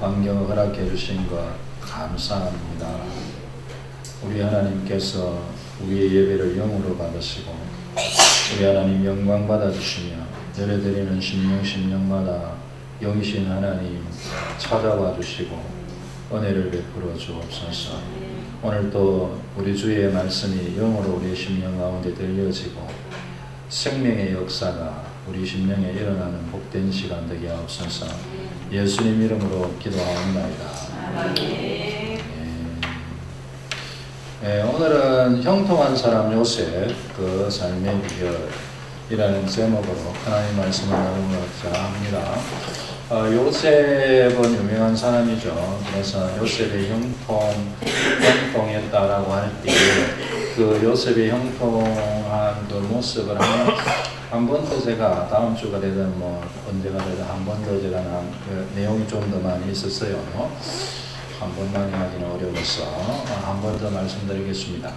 환경을 허락해 주신 것 감사합니다. 우리 하나님께서 우리의 예배를 영으로 받으시고 우리 하나님 영광 받아주시며 예배드리는 심령마다 영이신 하나님 찾아와 주시고 은혜를 베풀어 주옵소서. 오늘 또 우리 주의 말씀이 영으로 우리 심령 가운데 들려지고 생명의 역사가 우리 심령에 일어나는 복된 시간 되게 하옵소서. 예수님 이름으로 기도하옵나이다. 오늘은 형통한 사람 요셉 그 삶의 비결이라는 제목으로 하나님 말씀을 나누고자 합니다. 요셉은 유명한 사람이죠. 그래서 요셉의 형통했다라고 할 때 그 요셉의 형통한 그 모습을 한 번 더 제가 다음 주가 되든 뭐 언제가 되든 한 번 더 제가 그 내용이 좀 더 많이 있었어요. 한 번만에 하기는 어려워서 한 번 더 말씀드리겠습니다.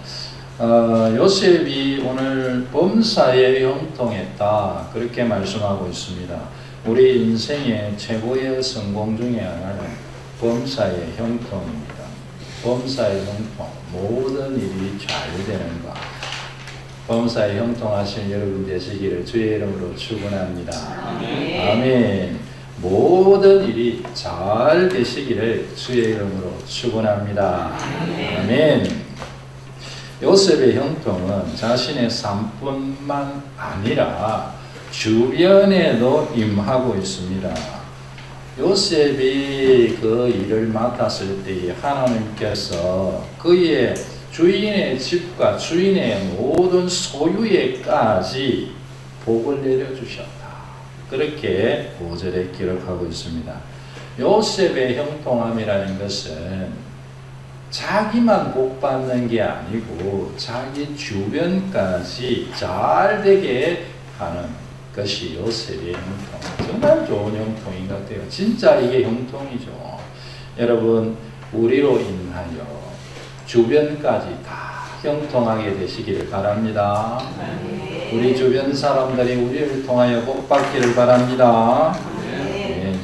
요셉이 오늘 범사에 형통했다 그렇게 말씀하고 있습니다. 우리 인생의 최고의 성공 중에 하나는 범사의 형통입니다. 범사의 형통, 모든 일이 잘 되는 것. 범사에 형통하신 여러분 되시기를 주의 이름으로 축원합니다. 아멘. 모든 일이 잘 되시기를 주의 이름으로 축원합니다. 아멘. 요셉의 형통은 자신의 삶뿐만 아니라 주변에도 임하고 있습니다. 요셉이 그 일을 맡았을 때에 하나님께서 그의 주인의 집과 주인의 모든 소유에까지 복을 내려주셨다. 그렇게 5절에 기록하고 있습니다. 요셉의 형통함이라는 것은 자기만 복 받는 게 아니고 자기 주변까지 잘 되게 하는 것이 요셉의 형통. 정말 좋은 형통인 것 같아요. 진짜 이게 형통이죠. 여러분, 우리로 인하여 주변까지 다 형통하게 되시기를 바랍니다. 우리 주변 사람들이 우리를 통하여 복 받기를 바랍니다. 네.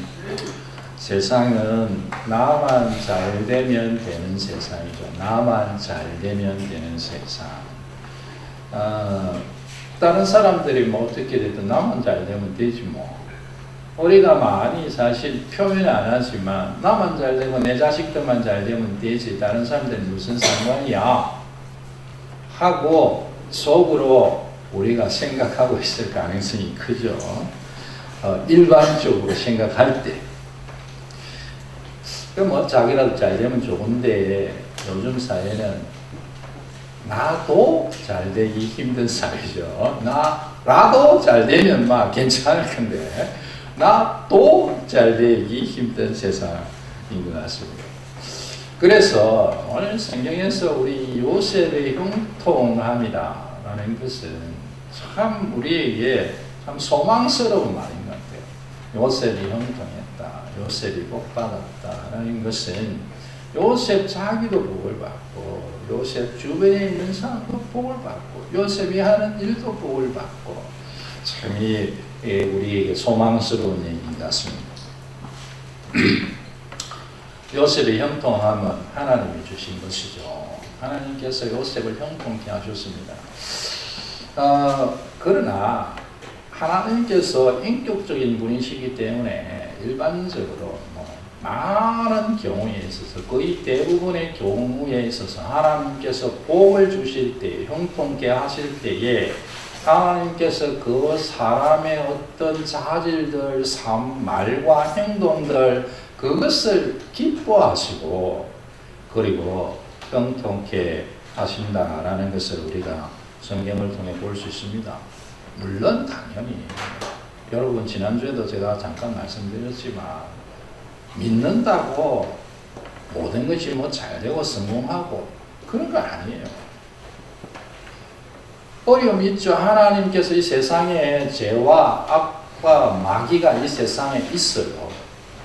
세상은 나만 잘 되면 되는 세상이죠. 나만 잘 되면 되는 세상. 다른 사람들이 뭐 어떻게 됐든 나만 잘 되면 되지 뭐. 우리가 많이 사실 표현 안 하지만 나만 잘 되고 내 자식들만 잘 되면 되지 다른 사람들은 무슨 상관이야 하고 속으로 우리가 생각하고 있을 가능성이 크죠. 일반적으로 생각할 때 뭐 자기라도 잘 되면 좋은데 요즘 사회는 나도 잘 되기 힘든 사회죠. 나라도 잘 되면 막 괜찮을 건데 나도 잘 되기 힘든 세상인 것 같습니다. 그래서 오늘 성경에서 우리 요셉의 형통함이라는 것은 참 우리에게 참 소망스러운 말인 것 같아요. 요셉이 형통했다. 요셉이 복받았다라는 것은 요셉 자기도 복을 받고 요셉 주변에 있는 사람도 복을 받고 요셉이 하는 일도 복을 받고 참 우리에게 소망스러운 얘기 같습니다. 요셉의 형통함은 하나님이 주신 것이죠. 하나님께서 요셉을 형통케 하셨습니다. 그러나 하나님께서 인격적인 분이시기 때문에 일반적으로 많은 경우에 있어서 거의 대부분의 경우에 있어서 하나님께서 복을 주실 때 형통케 하실 때에 하나님께서 그 사람의 어떤 자질들, 삶, 말과 행동들 그것을 기뻐하시고 그리고 형통케 하신다라는 것을 우리가 성경을 통해 볼 수 있습니다. 물론 당연히 여러분 지난주에도 제가 잠깐 말씀드렸지만 믿는다고 모든 것이 뭐 잘되고 성공하고 그런 거 아니에요. 어려움이 있죠. 하나님께서 이 세상에 죄와 악과 마귀가 이 세상에 있어요.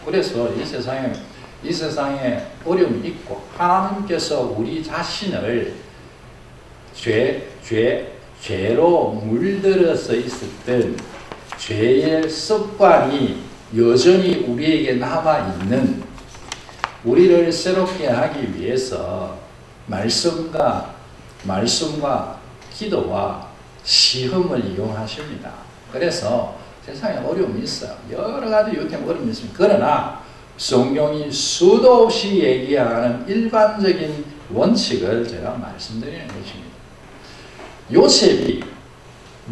그래서 이 세상에 어려움이 있고 하나님께서 우리 자신을 죄로 물들어서 있었던 죄의 습관이 여전히 우리에게 남아있는 우리를 새롭게 하기 위해서 말씀과 기도와 시험을 이용하십니다. 그래서 세상에 어려움이 있어요. 여러 가지 유혹 어려움이 있습니다. 그러나 성경이 수도 없이 얘기하는 일반적인 원칙을 제가 말씀드리는 것입니다. 요셉이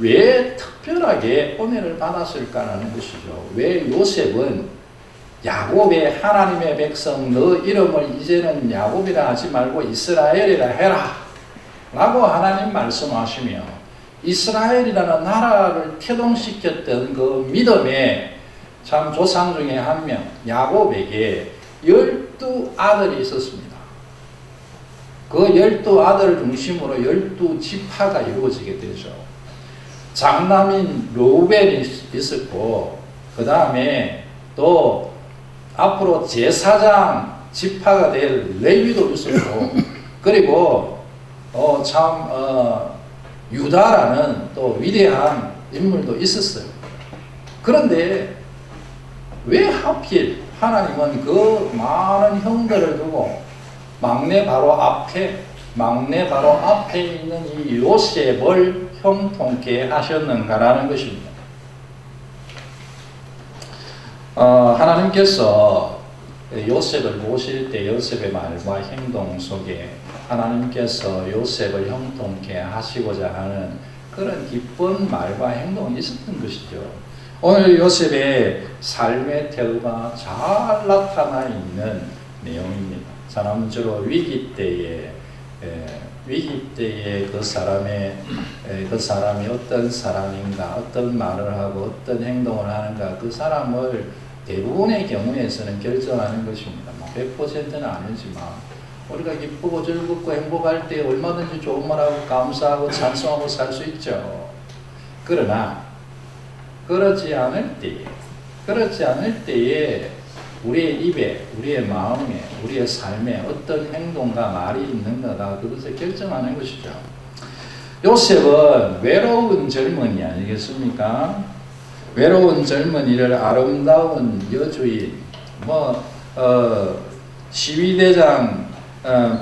왜 특별하게 은혜를 받았을까라는 것이죠. 왜 요셉은 야곱의 하나님의 백성 너 이름을 이제는 야곱이라 하지 말고 이스라엘이라 해라 라고 하나님 말씀하시며 이스라엘이라는 나라를 태동시켰던 그 믿음의 참 조상 중에 한 명 야곱에게 12아들이 있었습니다. 그 12아들을 중심으로 12지파가 이루어지게 되죠. 장남인 르우벤이 있었고 그 다음에 또 앞으로 제사장 지파가 될 레위도 있었고 그리고 유다라는 또 위대한 인물도 있었어요. 그런데 왜 하필 하나님은 그 많은 형들을 두고 막내 바로 앞에 있는 이 요셉을 형통케 하셨는가라는 것입니다. 하나님께서 요셉을 보실 때 요셉의 말과 행동 속에 하나님께서 요셉을 형통케 하시고자 하는 그런 기쁜 말과 행동이 있었던 것이죠. 오늘 요셉의 삶의 태도가 잘 나타나 있는 내용입니다. 사람주로 위기 때에 그 사람이 어떤 사람인가, 어떤 말을 하고 어떤 행동을 하는가, 그 사람을 대부분의 경우에서는 결정하는 것입니다. 100%는 아니지만 우리가 기쁘고 즐겁고 행복할 때 얼마든지 좋은 말하고 감사하고 찬송하고 살 수 있죠. 그러나 그렇지 않을 때에 우리의 입에, 우리의 마음에, 우리의 삶에 어떤 행동과 말이 있는가가 그것을 결정하는 것이죠. 요셉은 외로운 젊은이 아니겠습니까? 외로운 젊은이를 아름다운 여주인, 시위대장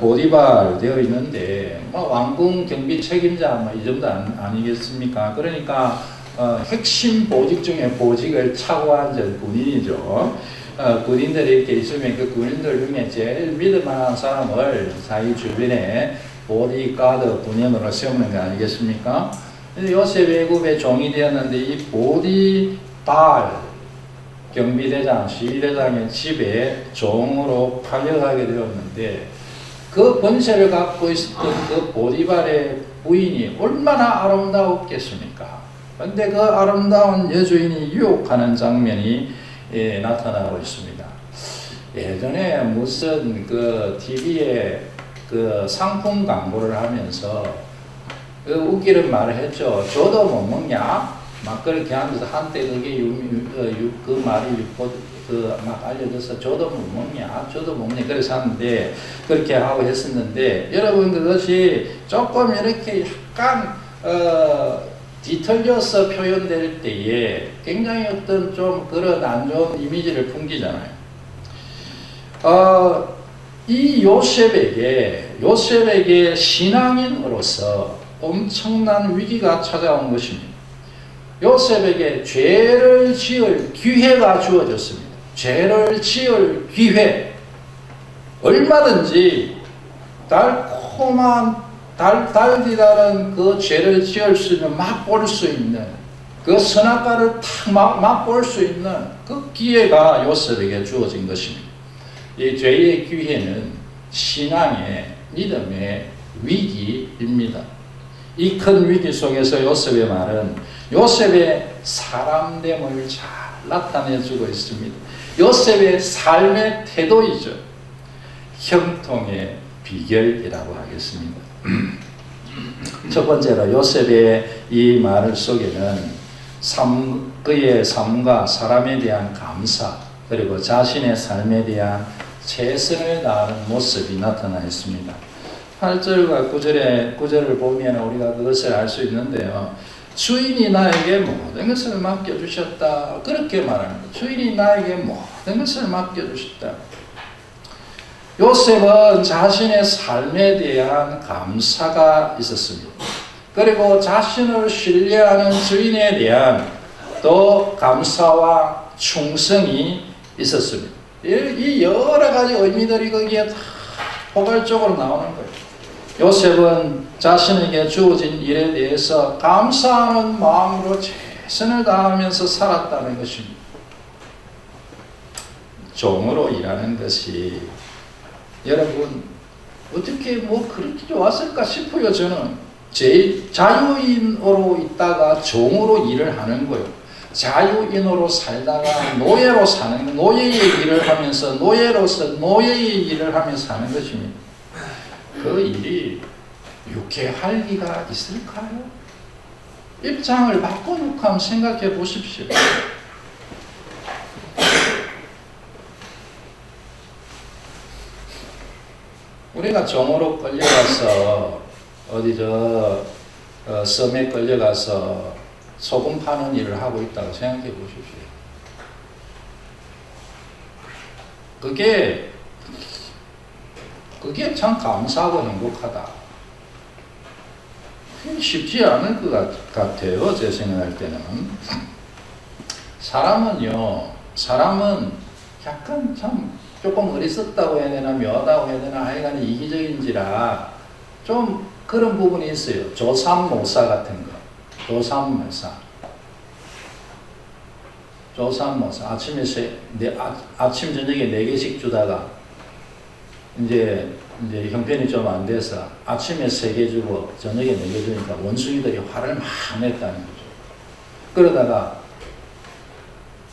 보디발 되어 있는데, 왕궁 경비 책임자 이 정도 아니겠습니까? 그러니까 핵심 보직 중에 보직을 차고 앉은 군인이죠. 군인들이 이렇게 있으면 그 군인들 중에 제일 믿을 만한 사람을 자기 주변에 보디가드 군인으로 세우는 거 아니겠습니까? 요셉이 애굽의 종이 되었는데 이 보디발 경비대장, 시위대장의 집에 종으로 팔려가게 되었는데 그 권세를 갖고 있었던 그 보디발의 부인이 얼마나 아름다웠겠습니까? 그런데 그 아름다운 여주인이 유혹하는 장면이 나타나고 있습니다. 예전에 무슨 그 TV에 그 상품 광고를 하면서 그 웃기는 말을 했죠. 저도 못 먹냐? 막 그렇게 하면서 한때 그게 그 말이 막 알려져서 저도 못 먹냐? 저도 먹냐? 그래서 하는데 그렇게 하고 했었는데 여러분 그것이 조금 이렇게 약간 뒤틀려서 표현될 때에 굉장히 어떤 좀 그런 안 좋은 이미지를 풍기잖아요. 이 요셉에게 신앙인으로서 엄청난 위기가 찾아온 것입니다. 요셉에게 죄를 지을 기회가 주어졌습니다. 죄를 지을 기회. 얼마든지 달디다른 그 죄를 지을 수 있는, 맛볼 수 있는, 그 선악과를 탁 맛볼 수 있는 그 기회가 요셉에게 주어진 것입니다. 이 죄의 기회는 신앙의, 믿음의 위기입니다. 이 큰 위기 속에서 요셉의 말은 요셉의 사람됨을 잘 나타내주고 있습니다. 요셉의 삶의 태도이죠. 형통의 비결이라고 하겠습니다. 첫 번째로 요셉의 이 말 속에는 그의 삶과 사람에 대한 감사 그리고 자신의 삶에 대한 최선을 다하는 모습이 나타나 있습니다. 8절과 9절을 보면 우리가 그것을 알 수 있는데요. 주인이 나에게 모든 것을 맡겨주셨다. 그렇게 말합니다. 주인이 나에게 모든 것을 맡겨주셨다. 요셉은 자신의 삶에 대한 감사가 있었습니다. 그리고 자신을 신뢰하는 주인에 대한 또 감사와 충성이 있었습니다. 이 여러 가지 의미들이 거기에 다 포괄적으로 나오는 거예요. 요셉은 자신에게 주어진 일에 대해서 감사하는 마음으로 최선을 다하면서 살았다는 것입니다. 종으로 일하는 것이 여러분 어떻게 그렇게 좋았을까 싶어요. 저는 자유인으로 있다가 종으로 일을 하는 거예요. 자유인으로 살다가 노예로 사는, 노예의 일을 하면서 노예로서 노예의 일을 하면서 사는 것입니다. 그 일이 유쾌할 리가 있을까요? 입장을 바꿔놓고 한번 생각해 보십시오. 우리가 종으로 끌려가서 어디 섬에 끌려가서 소금 파는 일을 하고 있다고 생각해 보십시오. 그게 참 감사하고 행복하다. 쉽지 않을 것 같아요. 제 생각할 때는. 사람은 약간 참 조금 어리석다고 해야 되나 묘하다고 해야 되나 하여간 이기적인지라 좀 그런 부분이 있어요. 조삼모사 같은 거. 조삼모사. 아침 저녁에 4개씩 주다가 이제 형편이 좀 안 돼서 아침에 3개 주고 저녁에 4개 주니까 원숭이들이 화를 막 냈다는 거죠. 그러다가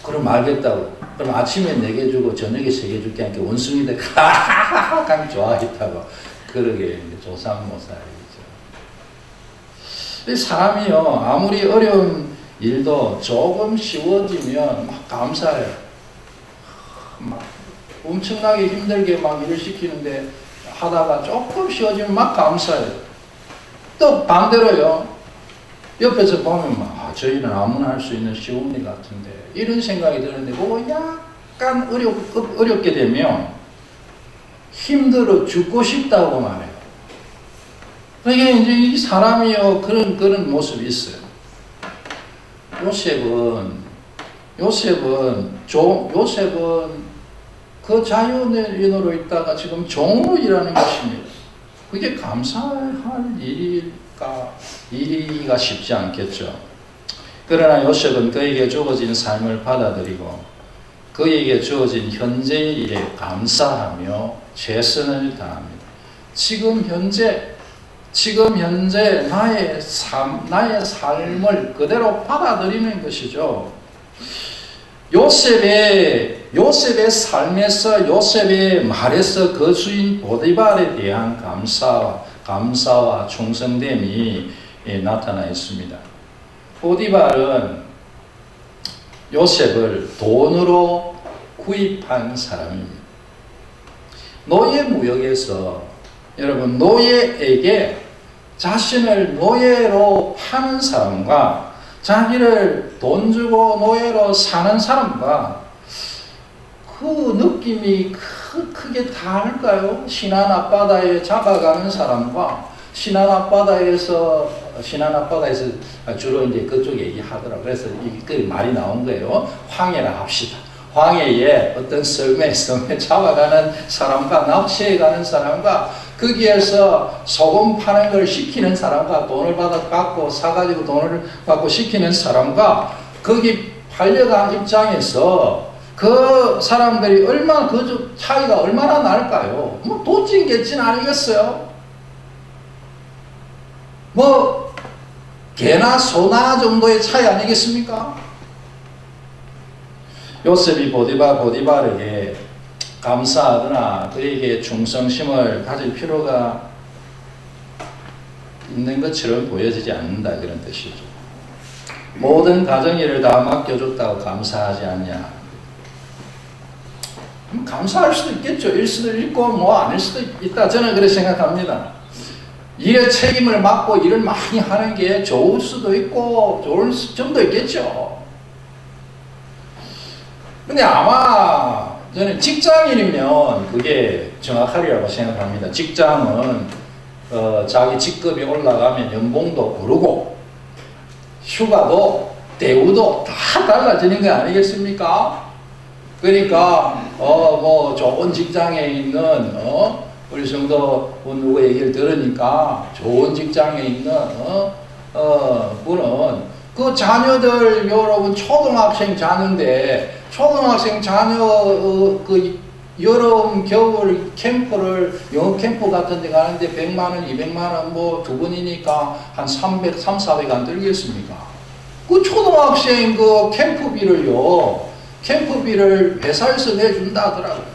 그럼 알겠다고. 그럼 아침에 4개 주고 저녁에 3개 줄게 하니까 원숭이들이 하하하하 좋아했다고. 그러게 조삼모사이죠. 사람이요 아무리 어려운 일도 조금 쉬워지면 막 감사해요. 막 엄청나게 힘들게 막 일을 시키는데 하다가 조금 쉬워지면 막 감사해요. 또 반대로요. 옆에서 보면 막 저희는 아무나 할 수 있는 쉬운 일 같은데 이런 생각이 드는데 그거 약간 어렵게 되면 힘들어 죽고 싶다고 말해요. 그게 이제 이 사람이요 그런 모습이 있어요. 요셉은 그 자유인으로 있다가 지금 종으로 일하는 것입니다. 그게 감사할 일이가 쉽지 않겠죠. 그러나 요셉은 그에게 주어진 삶을 받아들이고 그에게 주어진 현재의 일에 감사하며 최선을 다합니다. 지금 현재 나의 삶을 그대로 받아들이는 것이죠. 요셉의 삶에서 요셉의 말에서 그 주인 보디발에 대한 감사와 충성됨이 나타나 있습니다. 보디발은 요셉을 돈으로 구입한 사람입니다. 노예 무역에서 여러분 노예에게 자신을 노예로 파는 사람과 자기를 돈 주고 노예로 사는 사람과 그 느낌이 크게 다를까요? 신안 앞바다에 잡아가는 사람과 신안 앞바다에서 주로 이제 그쪽 얘기하더라고요. 그래서 그 말이 나온 거예요. 황해라 합시다. 황해에 어떤 섬에 잡아가는 사람과 납치해 가는 사람과 거기에서 소금 파는 걸 시키는 사람과 돈을 받고 사가지고 돈을 받고 시키는 사람과 거기 팔려간 입장에서 그 사람들이 그 차이가 얼마나 날까요? 도찐개찐 아니겠어요? 개나 소나 정도의 차이 아니겠습니까? 요셉이 보디발에게 감사하거나 그에게 충성심을 가질 필요가 있는 것처럼 보여지지 않는다 그런 뜻이죠. 모든 가정일을 다 맡겨줬다고 감사하지 않냐. 감사할 수도 있겠죠. 일 수도 있고 아닐 수도 있다. 저는 그렇게 생각합니다. 일의 책임을 맡고 일을 많이 하는 게 좋을 수도 있고 좋을 점도 있겠죠. 근데 아마 저는 직장인이면 그게 정확하리라고 생각합니다. 직장은 자기 직급이 올라가면 연봉도 오르고 휴가도 대우도 다 달라지는 거 아니겠습니까? 그러니까 뭐 좋은 직장에 있는 우리 성도 누구 얘기를 들으니까 좋은 직장에 있는 분은 그 자녀들 여러분 초등학생 자녀인데 초등학생 자녀 그 여름 겨울 캠프를 영어 캠프 같은 데 가는데 100만 원, 200만 원 뭐 두 분이니까 한 300, 400 안 들겠습니까? 그 초등학생 그 캠프비를 회사에서 내준다 하더라고요.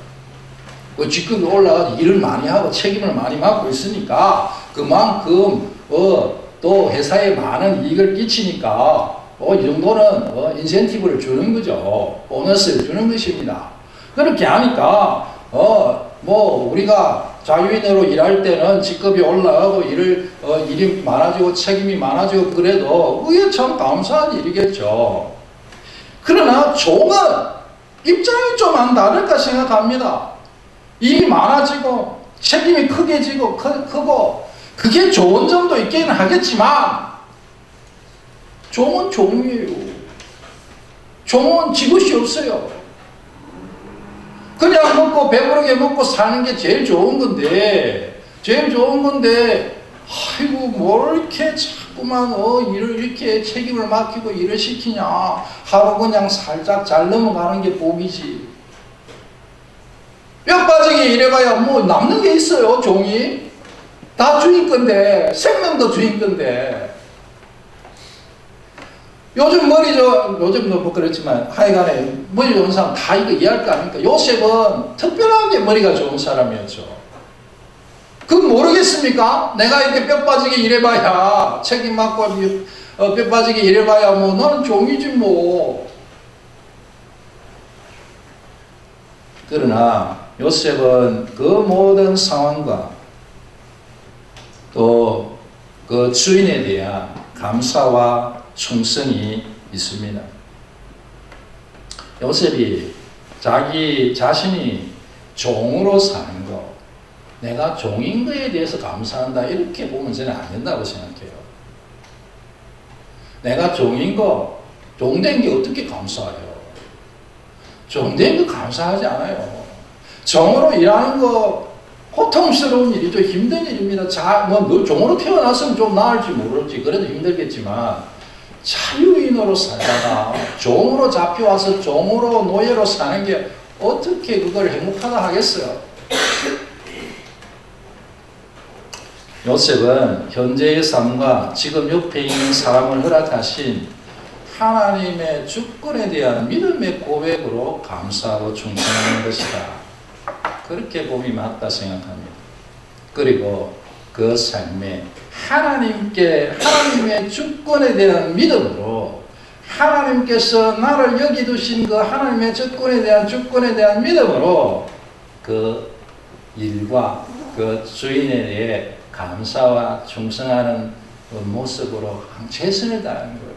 그 직급이 올라가서 일을 많이 하고 책임을 많이 맡고 있으니까 그만큼 또 회사에 많은 이익을 끼치니까 이 정도는 인센티브를 주는 거죠. 보너스를 주는 것입니다. 그렇게 하니까 뭐 우리가 자유인으로 일할 때는 직급이 올라가고 일이 많아지고 책임이 많아지고 그래도 그게 참 감사한 일이겠죠. 그러나 종은 입장이 좀 안 다를까 생각합니다. 일이 많아지고 책임이 크게 지고 크고 그게 좋은 점도 있기는 하겠지만 종은 종이에요. 종은 지것이 없어요. 그냥 먹고 배부르게 먹고 사는 게 제일 좋은 건데 아이고 뭘 이렇게 자꾸만 일을 이렇게 책임을 맡기고 일을 시키냐. 하루 그냥 살짝 잘 넘어가는 게 복이지. 뼈 빠지게 일해봐야 뭐 남는 게 있어요. 종이 다 주인 건데 생명도 주인 건데. 요즘도 뭐 그렇지만 하여간에 머리 좋은 사람 다 이거 이해할 거 아닙니까? 요셉은 특별하게 머리가 좋은 사람이었죠. 그건 모르겠습니까? 내가 이렇게 뼈 빠지게 일해봐야 책임 맡고 뼈 빠지게 일해봐야 뭐 너는 종이지 뭐. 그러나 요셉은 그 모든 상황과 또 그 주인에 대한 감사와 충성이 있습니다. 요셉이 자기 자신이 종으로 사는 거, 내가 종인 거에 대해서 감사한다 이렇게 보면 저는 안 된다고 생각해요. 내가 종인 거, 종된 게 어떻게 감사해요? 종된 거 감사하지 않아요. 종으로 일하는 거 고통스러운 일이죠. 힘든 일입니다. 뭐 종으로 태어났으면 좀 나을지 모를지 그래도 힘들겠지만 자유인으로 살다가 종으로 잡혀와서 종으로 노예로 사는 게 어떻게 그걸 행복하다 하겠어요? 요셉은 현재의 삶과 지금 옆에 있는 사람을 허락하신 하나님의 주권에 대한 믿음의 고백으로 감사하고 충성하는 것이다. 그렇게 봄이 맞다 생각합니다. 그리고 그 삶에 하나님의 주권에 대한 믿음으로 하나님께서 나를 여기 두신 그 하나님의 주권에 대한 믿음으로 그 일과 그 주인에 대해 감사와 충성하는 그 모습으로 최선을 다하는 거예요.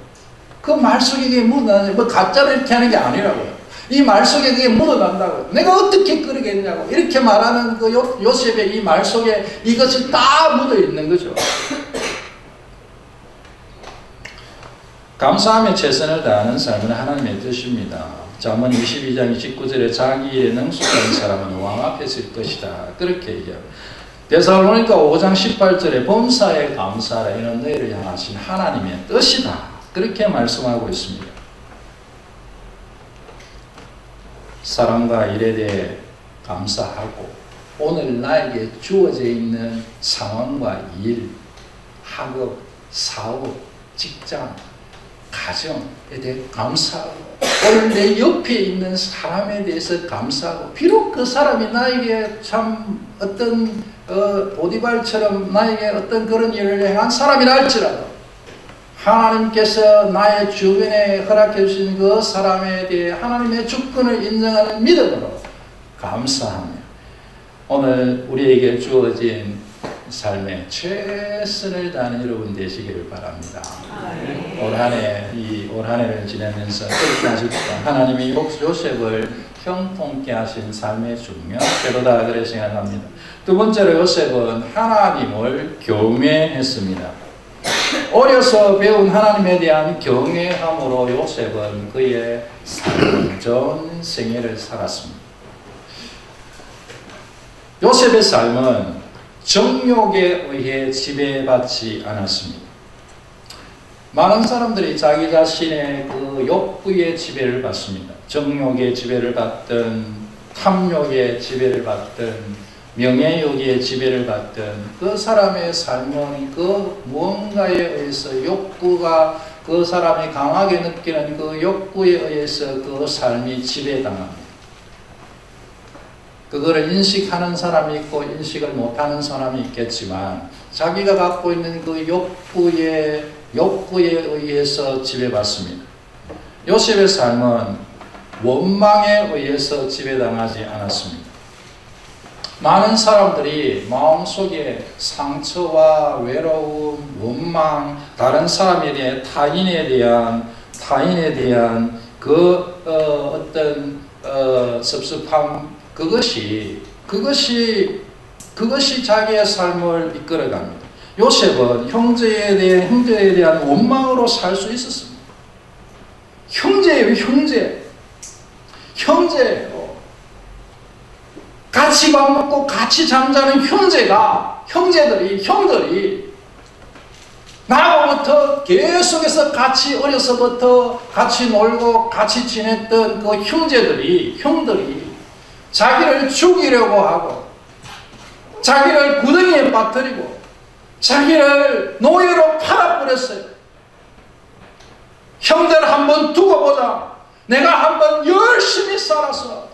그 말 속에 그게 묻어나는, 뭐 가짜로 이렇게 하는 게 아니라고요. 이 말 속에 그게 묻어난다고요. 내가 어떻게 그러겠냐고. 이렇게 말하는 그 요셉의 이 말 속에 이것이 다 묻어 있는 거죠. 감사하며 최선을 다하는 삶은 하나님의 뜻입니다. 잠언 22장 29절에 자기 일에 능숙한 사람은 왕 앞에 설 것이다. 그렇게 얘기합니다. 데살로니가 5장 18절에 범사에 감사하라. 이는 너희를 향하신 하나님의 뜻이다. 그렇게 말씀하고 있습니다. 사람과 일에 대해 감사하고 오늘 나에게 주어져 있는 상황과 일, 학업, 사업, 직장, 가정에 대해 감사하고 오늘 내 옆에 있는 사람에 대해서 감사하고 비록 그 사람이 나에게 참 어떤 보디발처럼 나에게 어떤 그런 일을 행한 사람이라 할지라도 하나님께서 나의 주변에 허락해 주신 그 사람에 대해 하나님의 주권을 인정하는 믿음으로 감사하며 오늘 우리에게 주어진 삶에 최선을 다하는 여러분 되시기를 바랍니다. 올 한 해를 지내면서 끝까지 하나님이 요셉을 형통케 하신 삶의 중요한 태도다 그래 생각합니다. 두 번째로 요셉은 하나님을 경외했습니다. 어려서 배운 하나님에 대한 경외함으로 요셉은 그의 삶을 좋은 생애를 살았습니다. 요셉의 삶은 정욕에 의해 지배받지 않았습니다. 많은 사람들이 자기 자신의 그 욕구의 지배를 받습니다. 정욕의 지배를 받든 탐욕의 지배를 받든 명예욕의 지배를 받든 그 사람의 삶은 그 무언가에 의해서 욕구가 그 사람이 강하게 느끼는 그 욕구에 의해서 그 삶이 지배당합니다. 그거를 인식하는 사람이 있고 인식을 못하는 사람이 있겠지만 자기가 갖고 있는 그 욕구에 의해서 지배받습니다. 요셉의 삶은 원망에 의해서 지배당하지 않았습니다. 많은 사람들이 마음속에 상처와 외로움, 원망, 다른 사람에 대해 타인에 대한 그 어떤 섭섭함, 그것이 자기의 삶을 이끌어갑니다. 요셉은 형제에 대한 원망으로 살 수 있었습니다. 형제예요. 같이 밥 먹고 같이 잠자는 형들이 나하고부터 계속해서 어려서부터 같이 놀고 같이 지냈던 그 형들이 자기를 죽이려고 하고 자기를 구덩이에 빠뜨리고 자기를 노예로 팔아버렸어요. 형들 한번 두고 보자. 내가 한번 열심히 살아서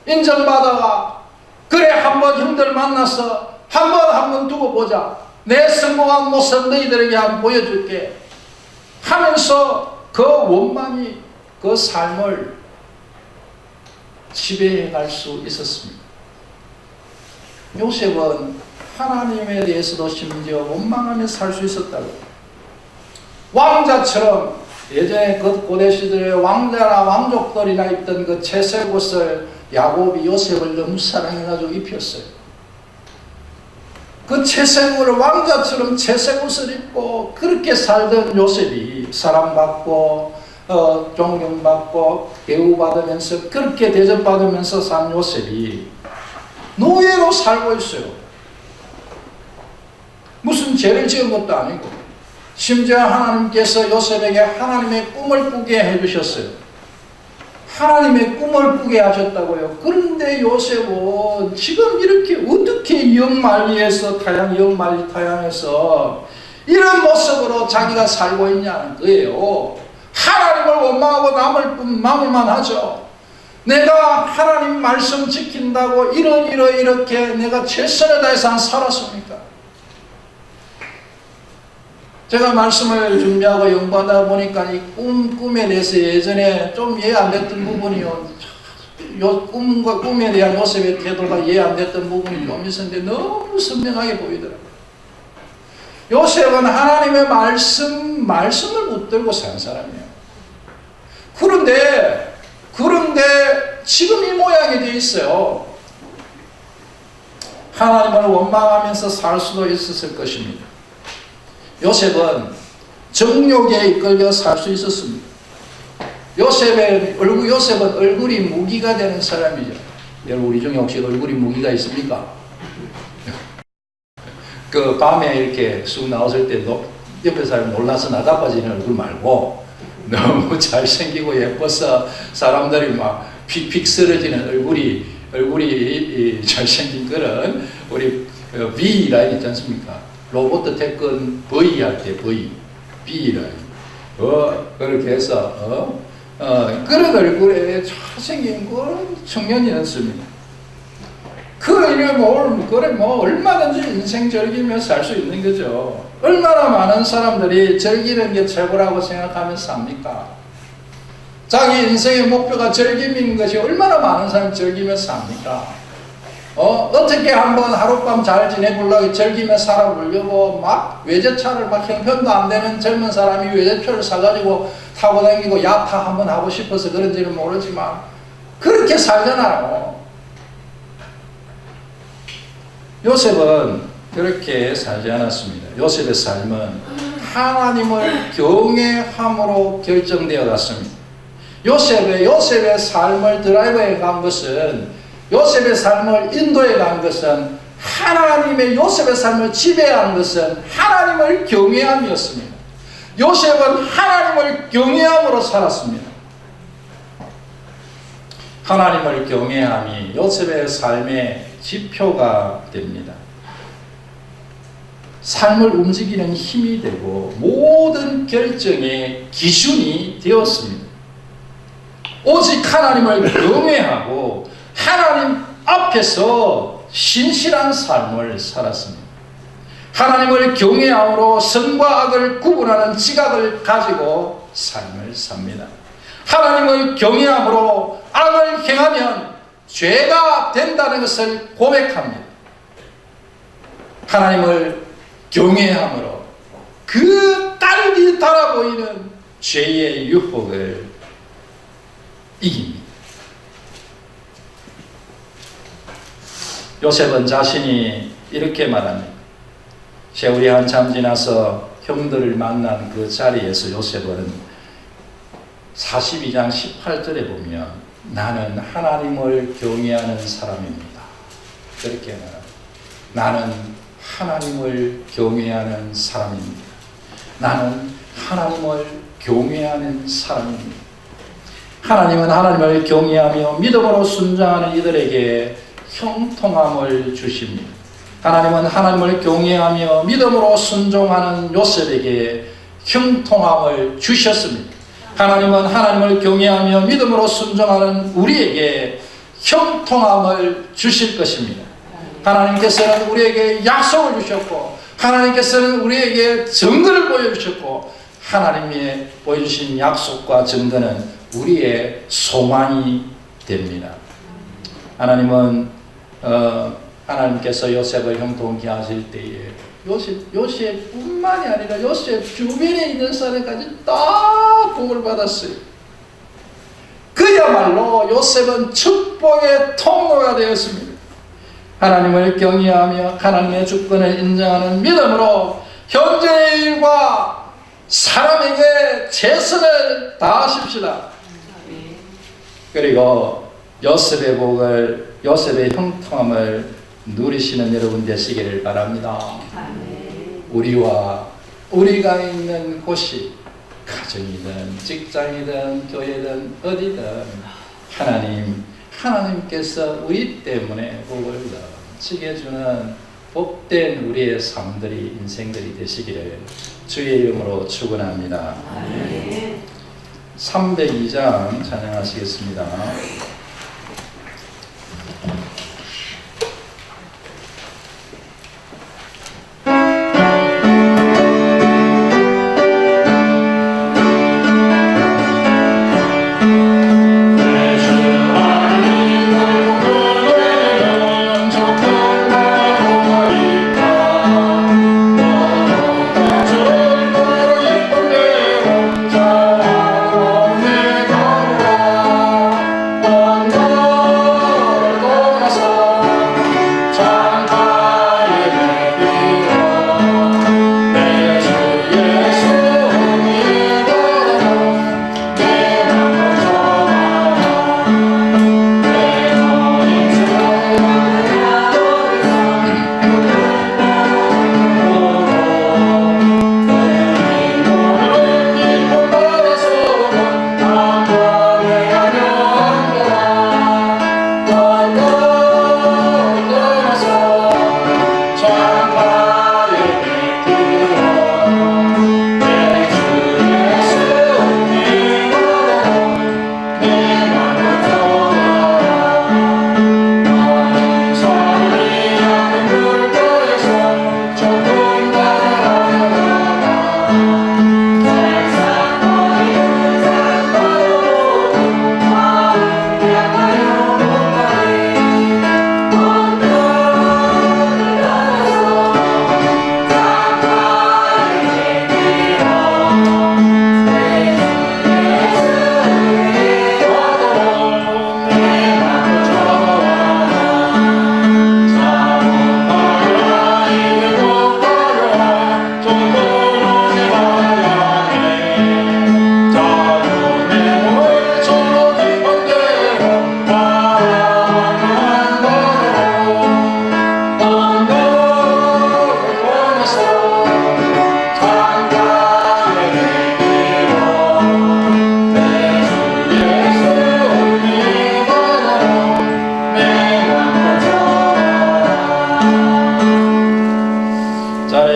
인정받아가 그래 한번 형들 만나서 한번 두고 보자. 내 성공한 모습 너희들에게 한번 보여줄게 하면서 그 원망이 그 삶을 지배해갈 수 있었습니다. 요셉은 하나님에 대해서도 심지어 원망하며 살 수 있었다고. 왕자처럼 예전에 그 고대 시절에 왕자나 왕족들이나 입던 그 채색 옷을 야곱이 요셉을 너무 사랑해가지고 입혔어요. 그 채색 옷을 왕자처럼 채색 옷을 입고 그렇게 살던 요셉이 사랑받고 존경받고 대우받으면서 그렇게 대접받으면서 산 요셉이 노예로 살고 있어요. 무슨 죄를 지은 것도 아니고 심지어 하나님께서 요셉에게 하나님의 꿈을 꾸게 해주셨어요. 하나님의 꿈을 꾸게 하셨다고요. 그런데 요셉은 지금 이렇게 어떻게 영만리에서 타양해서 이런 모습으로 자기가 살고 있냐는 거예요. 하나님을 원망하고 남을만 하죠. 내가 하나님 말씀 지킨다고 이렇게 내가 최선을 다해서 살았습니까? 제가 말씀을 준비하고 연구하다 보니까 이 꿈에 대해서 예전에 좀 이해 안 됐던 부분이요. 꿈에 대한 요셉의 태도가 이해 안 됐던 부분이 좀 있었는데 너무 선명하게 보이더라고요. 요셉은 하나님의 말씀을 붙들고 산 사람이에요. 그런데 지금 이 모양이 되어 있어요. 하나님을 원망하면서 살 수도 있었을 것입니다. 요셉은 정욕에 이끌려 살 수 있었습니다. 요셉은 얼굴이 무기가 되는 사람이죠. 여러분 우리 중에 혹시 얼굴이 무기가 있습니까? 그 밤에 이렇게 쑥 나왔을 때 옆에 사람이 놀라서 나다빠지는 얼굴 말고 너무 잘생기고 예뻐서 사람들이 막 픽픽 쓰러지는 얼굴이 잘생긴 그런 우리 V 라인 있지 않습니까? 로봇 태권 V 할 때 V 라인 그렇게 해서 그런 얼굴에 잘생긴 그런 청년이었습니다. 얼마든지 인생 즐기며 살 수 있는 거죠. 얼마나 많은 사람들이 즐기는 게 최고라고 생각하며 삽니까? 자기 인생의 목표가 즐김인 것이 얼마나 많은 사람이 즐기며 삽니까? 어떻게 한번 하룻밤 잘 지내보려고 즐기며 살아보려고 막 외제차를 막 형편도 안 되는 젊은 사람이 외제차를 사가지고 타고 다니고 야타 한번 하고 싶어서 그런지는 모르지만 그렇게 살잖아요. 요셉은 그렇게 살지 않았습니다. 요셉의 삶은 하나님을 경외함으로 결정되어 갔습니다. 요셉의 삶을 드라이브해 간 것은, 요셉의 삶을 인도해 간 것은, 하나님의 요셉의 삶을 지배한 것은 하나님을 경외함이었습니다. 요셉은 하나님을 경외함으로 살았습니다. 하나님을 경외함이 요셉의 삶의 지표가 됩니다. 삶을 움직이는 힘이 되고 모든 결정의 기준이 되었습니다. 오직 하나님을 경외하고 하나님 앞에서 신실한 삶을 살았습니다. 하나님을 경외함으로 선과 악을 구분하는 지각을 가지고 삶을 삽니다. 하나님을 경외함으로 악을 행하면 죄가 된다는 것을 고백합니다. 하나님을 경외함으로 그 딸기 달아 보이는 죄의 유혹을 이깁니다. 요셉은 자신이 이렇게 말합니다. 세월이 한참 지나서 형들을 만난 그 자리에서 요셉은 42장 18절에 보면 나는 하나님을 경외하는 사람입니다. 그렇게 말합니다. 나는 하나님을 경외하는 사람입니다. 나는 하나님을 경외하는 사람입니다. 하나님은 하나님을 경외하며 믿음으로 순종하는 이들에게 형통함을 주십니다. 하나님은 하나님을 경외하며 믿음으로 순종하는 요셉에게 형통함을 주셨습니다. 하나님은 하나님을 경외하며 믿음으로 순종하는 우리에게 형통함을 주실 것입니다. 하나님께서는 우리에게 약속을 주셨고, 하나님께서는 우리에게 증거를 보여주셨고, 하나님이 보여주신 약속과 증거는 우리의 소망이 됩니다. 하나님은 하나님께서 요셉을 형통케 하실 때에 요셉뿐만이 아니라 요셉 주변에 있는 사람까지 다 복을 받았어요. 그야말로 요셉은 축복의 통로가 되었습니다. 하나님을 경외하며 하나님의 주권을 인정하는 믿음으로 현재의 일과 사람에게 최선을 다하십시다. 그리고 요셉의 복을, 요셉의 형통함을 누리시는 여러분 되시기를 바랍니다. 우리가 있는 곳이 가정이든 직장이든 교회든 어디든 하나님께서 우리 때문에 복을 넘치게 주는 복된 우리의 삶들이, 인생들이 되시기를 주의 이름으로 축원합니다. 302장 찬양하시겠습니다. Oh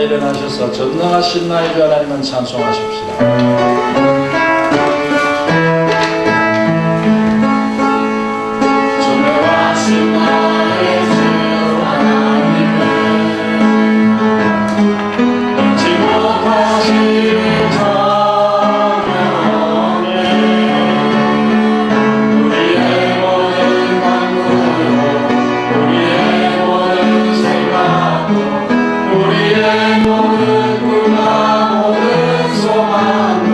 일어나셔서 전능하신 나의 주 하나님은 찬송하십시다. 전능하신 나의 주 하나님은 잊지 못하시는 자명에 우리의 모든 간구로 우리의 모든 생각도 우리의 모든 꿈과 모든 소망도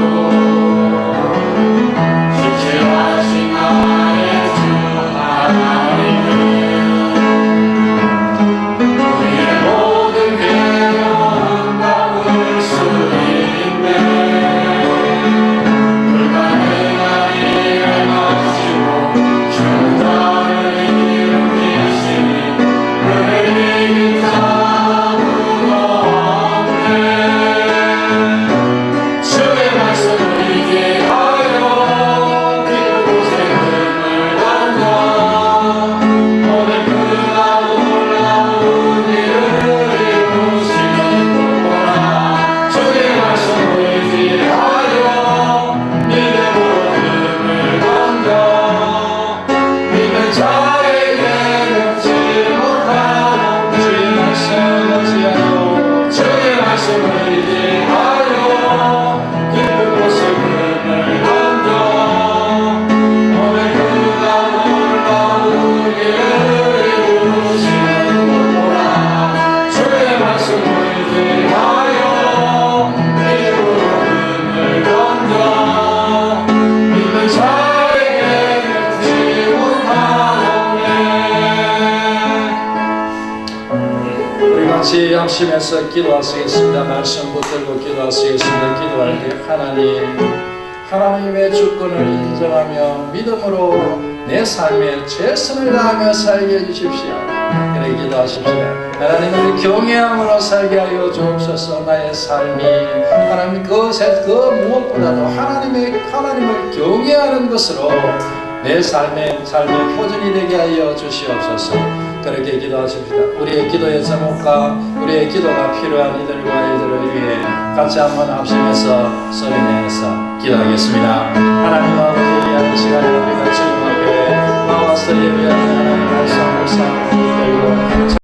실체하신 나의 주 하나님은 우리의 모든 괴로움 바꿀 수 있네. 불가능한 일을 마시고 주자를 일으키시니 그를 이긴 자무도 없네. 주의 말씀을 의지하여 깊은 곳에 금을 던져 오늘 그가 놀라운 일을 이루시는 것 보라. 주의 말씀을 의지하여 믿음으로 금을 던져 믿는 자에게 늙지 못하는 주의 말씀 의지하여 주의 말씀을 의지하여 깊은 곳에 금을 던져 오늘 그가 놀라운 일을 이루시는 것 보라. 주의 말씀을 의지하여 믿음으로 금을 던져 믿는 자에게 늙지 못하오네. 우리 같이 합심해서 기도하시겠습니다. 말씀 붙들고 기도하시겠습니다. 기도할 때 하나님의 주권을 인정하며 믿음으로 내 삶에 최선을 다하며 살게 해주십시오. 그래 기도하십시오. 하나님을 경외함으로 살게 하여 주옵소서. 나의 삶이 하나님 그 무엇보다도 하나님을 경외하는 것으로 내 삶의 표준이 되게 하여 주시옵소서. 그렇게 기도하십시다. 우리의 기도의 제목과 우리의 기도가 필요한 이들을 위해 같이 한번 합심해서 소리내서 기도하겠습니다. 하나님 아버지, 이 시간에 우리가 주님 앞에 나와서 예배하는 하나님 말씀 묵상하고